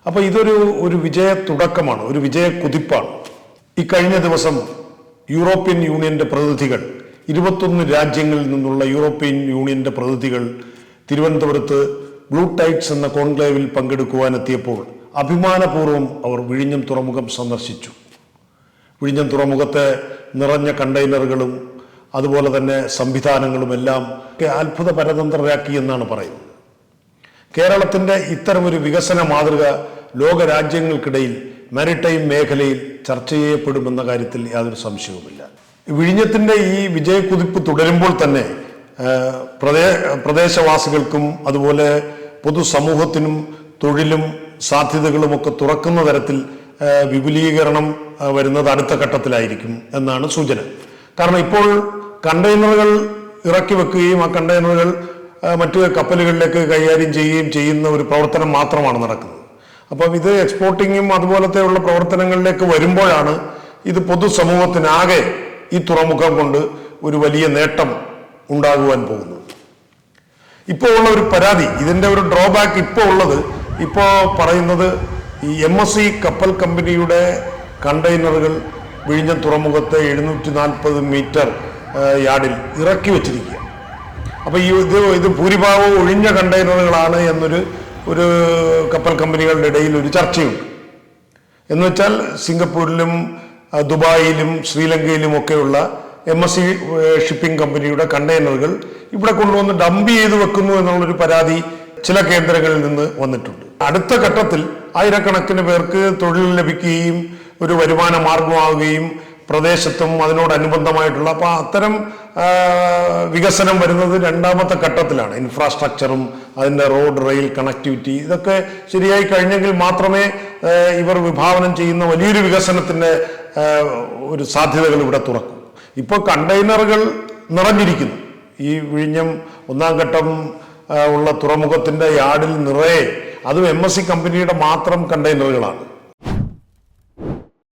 അപ്പോൾ ഇതൊരു വിജയ തുടക്കമാണ്, ഒരു വിജയ കുതിപ്പാണ്. ഇക്കഴിഞ്ഞ ദിവസം യൂറോപ്യൻ യൂണിയന്റെ പ്രതിനിധികൾ 21 രാജ്യങ്ങളിൽ നിന്നുള്ള യൂറോപ്യൻ യൂണിയന്റെ പ്രതിനിധികൾ തിരുവനന്തപുരത്ത് ബ്ലൂ ടൈറ്റ്സ് എന്ന കോൺക്ലേവിൽ പങ്കെടുക്കുവാനെത്തിയപ്പോൾ അഭിമാനപൂർവ്വം അവർ വിഴിഞ്ഞം തുറമുഖം സന്ദർശിച്ചു. വിഴിഞ്ഞം തുറമുഖത്തെ നിറഞ്ഞ കണ്ടെയ്നറുകളും അതുപോലെ തന്നെ സംവിധാനങ്ങളും എല്ലാം അത്ഭുത പരതന്ത്രരാക്കി എന്നാണ് പറയുന്നത്. കേരളത്തിൻ്റെ ഇത്തരമൊരു വികസന മാതൃക ലോകരാജ്യങ്ങൾക്കിടയിൽ മാരിടൈം മേഖലയിൽ ചർച്ച ചെയ്യപ്പെടുമെന്ന കാര്യത്തിൽ യാതൊരു സംശയവുമില്ല. വിഴിഞ്ഞത്തിൻ്റെ ഈ വിജയക്കുതിപ്പ് തുടരുമ്പോൾ തന്നെ പ്രദേശവാസികൾക്കും അതുപോലെ പൊതുസമൂഹത്തിനും തൊഴിലും സാധ്യതകളുമൊക്കെ തുറക്കുന്ന തരത്തിൽ വിപുലീകരണം വരുന്നത് അടുത്ത ഘട്ടത്തിലായിരിക്കും എന്നാണ് സൂചന. കാരണം ഇപ്പോൾ കണ്ടെയ്നറുകൾ ഇറക്കി വെക്കുകയും ആ കണ്ടെയ്നറുകൾ മറ്റു കപ്പലുകളിലേക്ക് കൈകാര്യം ചെയ്യുകയും ചെയ്യുന്ന ഒരു പ്രവർത്തനം മാത്രമാണ് നടക്കുന്നത്. അപ്പം ഇത് എക്സ്പോർട്ടിങ്ങും അതുപോലത്തെയുള്ള പ്രവർത്തനങ്ങളിലേക്ക് വരുമ്പോഴാണ് ഇത് പൊതുസമൂഹത്തിനാകെ ഈ തുറമുഖം കൊണ്ട് ഒരു വലിയ നേട്ടം ഉണ്ടാകുവാൻ പോകുന്നത്. ഇപ്പോൾ ഉള്ള ഒരു പരാതി, ഇതിൻ്റെ ഒരു ഡ്രോബാക്ക് ഇപ്പോൾ പറയുന്നത് ഈ MSC കപ്പൽ കമ്പനിയുടെ കണ്ടെയ്നറുകൾ വിഴിഞ്ഞം തുറമുഖത്തെ 740 മീറ്റർ യാർഡിൽ ഇറക്കി വെച്ചിരിക്കുക. അപ്പോൾ ഇത് ഭൂരിഭാഗവും ഒഴിഞ്ഞ കണ്ടെയ്നറുകളാണ് ഒരു കപ്പൽ കമ്പനികളുടെ ഇടയിൽ ഒരു ചർച്ചയുണ്ട്. എന്ന് വെച്ചാൽ സിംഗപ്പൂരിലും ദുബായിലും ശ്രീലങ്കയിലും ഒക്കെയുള്ള MSC ഷിപ്പിംഗ് കമ്പനിയുടെ കണ്ടെയ്നറുകൾ ഇവിടെ കൊണ്ടുവന്ന് ഡംപ് ചെയ്ത് വെക്കുന്നു എന്നുള്ളൊരു പരാതി ചില കേന്ദ്രങ്ങളിൽ നിന്ന് വന്നിട്ടുണ്ട്. അടുത്ത ഘട്ടത്തിൽ ആയിരക്കണക്കിന് പേർക്ക് തൊഴിൽ ലഭിക്കുകയും ഒരു വരുമാന മാർഗമാവുകയും പ്രദേശത്തും അതിനോടനുബന്ധമായിട്ടുള്ള അപ്പോൾ അത്തരം വികസനം വരുന്നത് രണ്ടാമത്തെ ഘട്ടത്തിലാണ്. ഇൻഫ്രാസ്ട്രക്ചറും അതിൻ്റെ റോഡ് റെയിൽ കണക്ടിവിറ്റി ഇതൊക്കെ ശരിയായി കഴിഞ്ഞെങ്കിൽ മാത്രമേ ഇവർ വിഭാവനം ചെയ്യുന്ന വലിയൊരു വികസനത്തിൻ്റെ ഒരു സാധ്യതകൾ ഇവിടെ തുറക്കും. ഇപ്പോൾ കണ്ടെയ്നറുകൾ നിറഞ്ഞിരിക്കുന്നു. ഈ വിഴിഞ്ഞം 1-ാം ഘട്ടം ഉള്ള തുറമുഖത്തിൻ്റെ യാർഡിൽ നിറയെ, അതും MSC കമ്പനിയുടെ മാത്രം കണ്ടെയ്നറുകളാണ്.